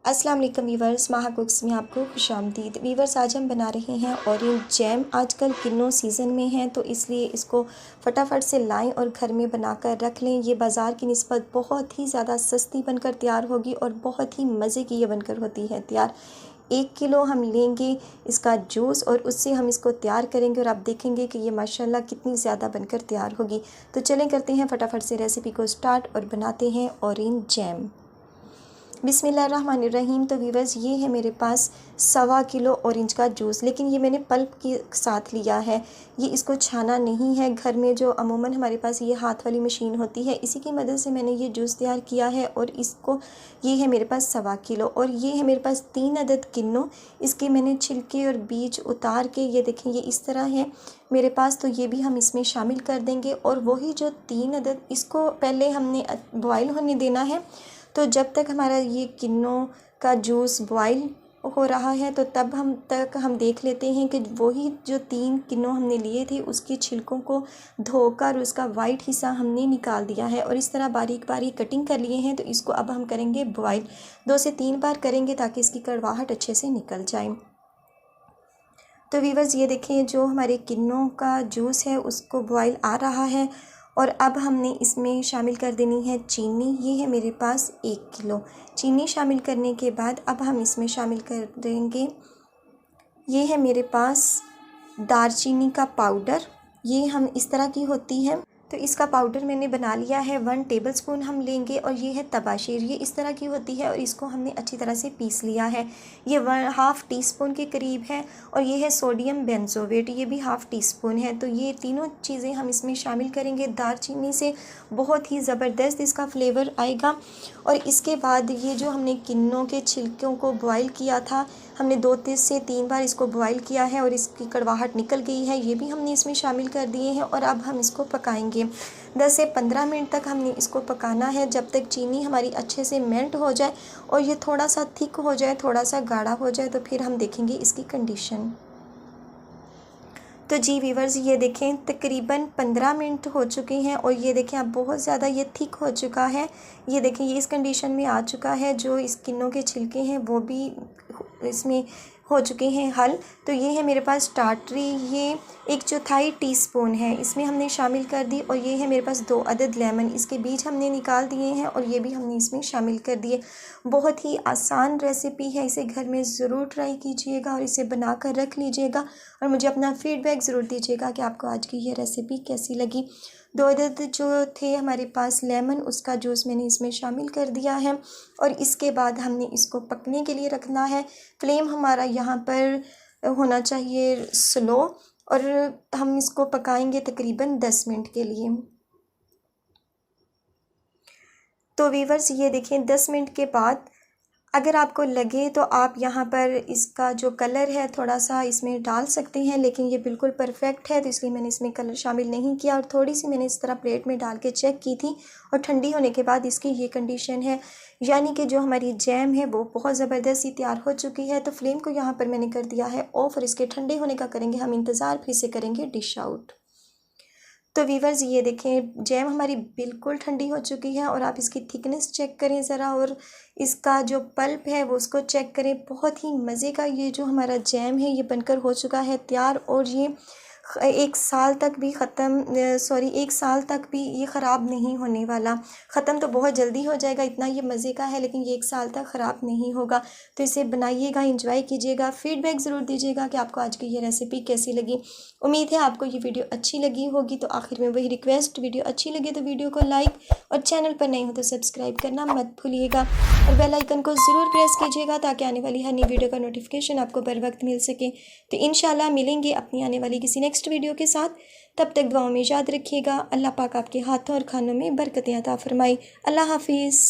अस्सलाम वालेकुम वीवर्स, माहा कुक्स में आपको खुशामदीद। वीवर्स, आज हम बना रहे हैं ऑरेंज जैम। आजकल किन्नों सीज़न में है तो इसलिए इसको फटाफट से लाएं और घर में बनाकर रख लें। ये बाज़ार की निस्बत बहुत ही ज़्यादा सस्ती बनकर तैयार होगी और बहुत ही मज़े की ये बनकर होती है तैयार। 1 किलो हम लेंगे इसका जूस और उससे हम इसको तैयार करेंगे और आप देखेंगे कि ये माशाल्लाह कितनी ज़्यादा बनकर तैयार होगी। तो चलें करते हैं फटाफट से रेसिपी को स्टार्ट और बनाते हैं ऑरेंज जैम। बिस्मिल्लाहिर्रहमानिर्रहीम। तो वीवर्स, ये है मेरे पास 1.25 किलो ऑरेंज का जूस, लेकिन ये मैंने पल्प के साथ लिया है। ये इसको छाना नहीं है। घर में जो अमूमन हमारे पास ये हाथ वाली मशीन होती है, इसी की मदद से मैंने ये जूस तैयार किया है। और इसको ये है मेरे पास 1.25 किलो और ये है मेरे पास 3 अदद किन्नू। इसके मैंने छिलके और बीज उतार के, ये देखें ये इस तरह है मेरे पास, तो ये भी हम इसमें शामिल कर देंगे। और वही जो 3 अदद, इसको पहले हमने बॉयल होने देना है। तो जब तक हमारा ये किन्नों का जूस बॉयल हो रहा है तो तब हम देख लेते हैं कि वही जो 3 किन्नों हमने लिए थे उसके छिलकों को धोकर उसका वाइट हिस्सा हमने निकाल दिया है और इस तरह बारीक बारीक कटिंग कर लिए हैं। तो इसको अब हम करेंगे बॉयल। 2 से 3 बार करेंगे ताकि इसकी कड़वाहट अच्छे से निकल जाए। तो वीवर्स, ये देखें जो हमारे किन्नों का जूस है उसको बॉयल आ रहा है और अब हमने इसमें शामिल कर देनी है चीनी। ये है मेरे पास 1 किलो। चीनी शामिल करने के बाद अब हम इसमें शामिल कर देंगे, ये है मेरे पास दालचीनी का पाउडर। ये हम इस तरह की होती है, तो इसका पाउडर मैंने बना लिया है। 1 टेबलस्पून हम लेंगे। और ये है तबाशीर, ये इस तरह की होती है और इसको हमने अच्छी तरह से पीस लिया है। ये 1/2 टीस्पून के करीब है। और ये है सोडियम बेंजोएट, ये भी 1/2 टीस्पून है। तो ये तीनों चीज़ें हम इसमें शामिल करेंगे। दालचीनी से बहुत ही ज़बरदस्त इसका फ्लेवर आएगा। और इसके बाद ये जो हमने किन्नों के छिलकों को बॉयल किया था, हमने 2 से 3 बार इसको बॉयल किया है और इसकी कड़वाहट निकल गई है, ये भी हमने इसमें शामिल कर दिए हैं। और अब हम इसको पकाएंगे 10 से 15 मिनट तक हमने इसको पकाना है, जब तक चीनी हमारी अच्छे से मेल्ट हो जाए और ये थोड़ा सा थिक हो जाए, थोड़ा सा गाढ़ा हो जाए, तो फिर हम देखेंगे इसकी कंडीशन। तो जी वीवर्स, ये देखें तकरीबन 15 मिनट हो चुके हैं और ये देखें अब बहुत ज़्यादा ये थिक हो चुका है। ये देखें ये इस कंडीशन में आ चुका है। जो इस किन्नों के छिलके हैं वो भी इसमें हो चुके हैं हल। तो ये है मेरे पास टाटरी, ये 1/4 टीस्पून है, इसमें हमने शामिल कर दी। और ये है मेरे पास 2 अदद लेमन, इसके बीज हमने निकाल दिए हैं और ये भी हमने इसमें शामिल कर दिए। बहुत ही आसान रेसिपी है, इसे घर में ज़रूर ट्राई कीजिएगा और इसे बना कर रख लीजिएगा और मुझे अपना फ़ीडबैक ज़रूर दीजिएगा कि आपको आज की ये रेसिपी कैसी लगी। 2 अदद जो थे हमारे पास लेमन, उसका जूस मैंने इसमें शामिल कर दिया है। और इसके बाद हमने इसको पकने के लिए रखना है। फ्लेम हमारा यहाँ पर होना चाहिए स्लो और हम इसको पकाएंगे तकरीबन 10 मिनट के लिए। तो वीवर्स, ये देखें 10 मिनट के बाद अगर आपको लगे तो आप यहाँ पर इसका जो कलर है थोड़ा सा इसमें डाल सकते हैं, लेकिन ये बिल्कुल परफेक्ट है तो इसलिए मैंने इसमें कलर शामिल नहीं किया। और थोड़ी सी मैंने इस तरह प्लेट में डाल के चेक की थी और ठंडी होने के बाद इसकी ये कंडीशन है, यानी कि जो हमारी जैम है वो बहुत ज़बरदस्त तैयार हो चुकी है। तो फ्लेम को यहाँ पर मैंने कर दिया है ऑफ और इसके ठंडे होने का करेंगे हम इंतज़ार, फिर से करेंगे डिश आउट। तो वीवर्स, ये देखें जैम हमारी बिल्कुल ठंडी हो चुकी है और आप इसकी थिकनेस चेक करें ज़रा और इसका जो पल्प है वो उसको चेक करें। बहुत ही मज़े का ये जो हमारा जैम है ये बनकर हो चुका है तैयार। और ये 1 साल तक भी एक साल तक भी ये ख़राब नहीं होने वाला। ख़त्म तो बहुत जल्दी हो जाएगा, इतना ये मज़े का है, लेकिन ये 1 साल तक ख़राब नहीं होगा। तो इसे बनाइएगा, इंजॉय कीजिएगा, फ़ीडबैक ज़रूर दीजिएगा कि आपको आज की ये रेसिपी कैसी लगी। उम्मीद है आपको ये वीडियो अच्छी लगी होगी। तो आखिर में वही रिक्वेस्ट, वीडियो अच्छी लगे तो वीडियो को लाइक और चैनल पर नए हो तो सब्सक्राइब करना मत भूलिएगा और बेल आइकन को ज़रूर प्रेस कीजिएगा ताकि आने वाली हर नई वीडियो का नोटिफिकेशन आपको बर वक्त मिल सके। तो इंशाल्लाह मिलेंगे अपनी आने वाली किसी नेक्स्ट वीडियो के साथ। तब तक दुआओं में याद रखिएगा। अल्लाह पाक आपके हाथों और खानों में बरकतें अता फरमाए। अल्लाह हाफिज़।